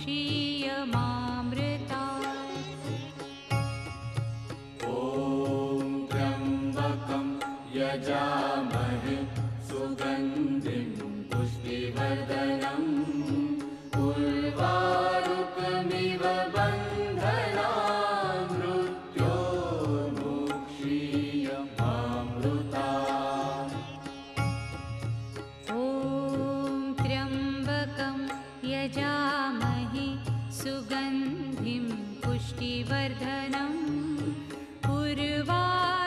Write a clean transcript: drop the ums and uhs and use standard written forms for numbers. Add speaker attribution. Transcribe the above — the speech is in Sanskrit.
Speaker 1: मोक्षीयमामृता।
Speaker 2: ॐ त्र्यम्बकं यजामहे सुगन्धिं पुष्टिवर्धनम् उर्वारुकमिव बन्धनान् मृत्योर्मुक्षीयमामृता।
Speaker 1: ॐ त्र्यम्बकं यजामहे सुगन्धिं पुष्टिवर्धनम् उर्वारुकमिव